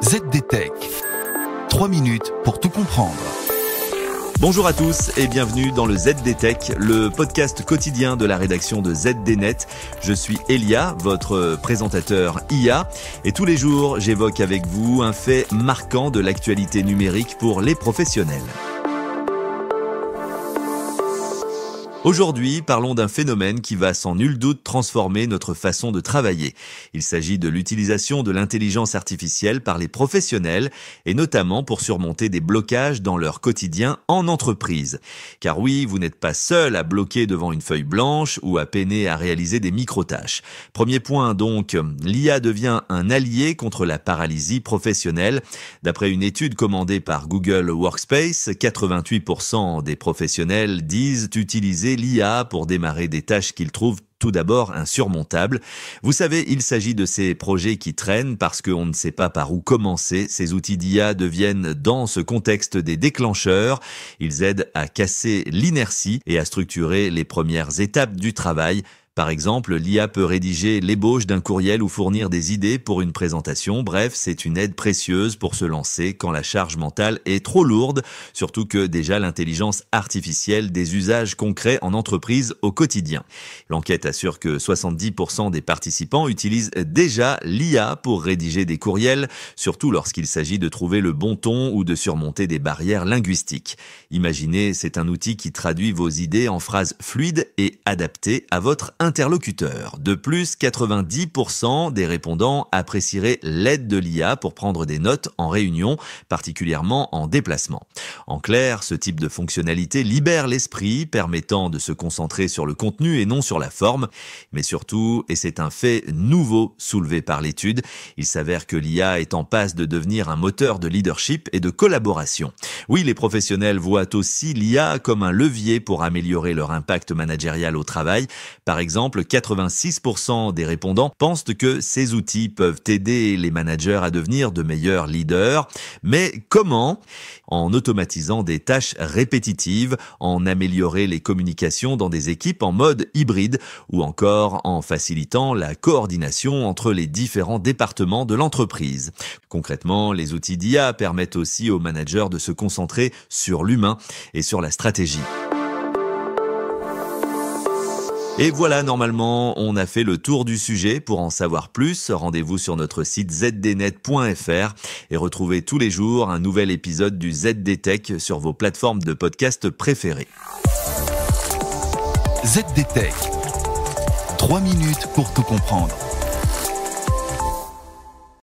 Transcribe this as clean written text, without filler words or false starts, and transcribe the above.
ZDTech. 3 minutes pour tout comprendre. Bonjour à tous et bienvenue dans le ZDTech, le podcast quotidien de la rédaction de ZDNet. Je suis Elia, votre présentateur IA, et tous les jours j'évoque avec vous un fait marquant de l'actualité numérique pour les professionnels. Aujourd'hui, parlons d'un phénomène qui va sans nul doute transformer notre façon de travailler. Il s'agit de l'utilisation de l'intelligence artificielle par les professionnels et notamment pour surmonter des blocages dans leur quotidien en entreprise. Car oui, vous n'êtes pas seul à bloquer devant une feuille blanche ou à peiner à réaliser des micro-tâches. Premier point donc, l'IA devient un allié contre la paralysie professionnelle. D'après une étude commandée par Google Workspace, 88% des professionnels disent utiliser l'IA pour démarrer des tâches qu'ils trouvent tout d'abord insurmontables. Vous savez, il s'agit de ces projets qui traînent parce qu'on ne sait pas par où commencer. Ces outils d'IA deviennent dans ce contexte des déclencheurs. Ils aident à casser l'inertie et à structurer les premières étapes du travail. Par exemple, l'IA peut rédiger l'ébauche d'un courriel ou fournir des idées pour une présentation. Bref, c'est une aide précieuse pour se lancer quand la charge mentale est trop lourde, surtout que déjà l'intelligence artificielle des usages concrets en entreprise au quotidien. L'enquête assure que 70% des participants utilisent déjà l'IA pour rédiger des courriels, surtout lorsqu'il s'agit de trouver le bon ton ou de surmonter des barrières linguistiques. Imaginez, c'est un outil qui traduit vos idées en phrases fluides et adaptées à votre interlocuteur. De plus, 90% des répondants apprécieraient l'aide de l'IA pour prendre des notes en réunion, particulièrement en déplacement. En clair, ce type de fonctionnalité libère l'esprit, permettant de se concentrer sur le contenu et non sur la forme. Mais surtout, et c'est un fait nouveau soulevé par l'étude, il s'avère que l'IA est en passe de devenir un moteur de leadership et de collaboration. Oui, les professionnels voient aussi l'IA comme un levier pour améliorer leur impact managérial au travail. Par exemple, 86% des répondants pensent que ces outils peuvent aider les managers à devenir de meilleurs leaders. Mais comment ? En automatisant des tâches répétitives, en améliorer les communications dans des équipes en mode hybride ou encore en facilitant la coordination entre les différents départements de l'entreprise. Concrètement, les outils d'IA permettent aussi aux managers de se concentrer sur l'humain et sur la stratégie. Et voilà, normalement, on a fait le tour du sujet. Pour en savoir plus, rendez-vous sur notre site zdnet.fr et retrouvez tous les jours un nouvel épisode du ZDTech sur vos plateformes de podcast préférées. ZDTech. 3 minutes pour tout comprendre.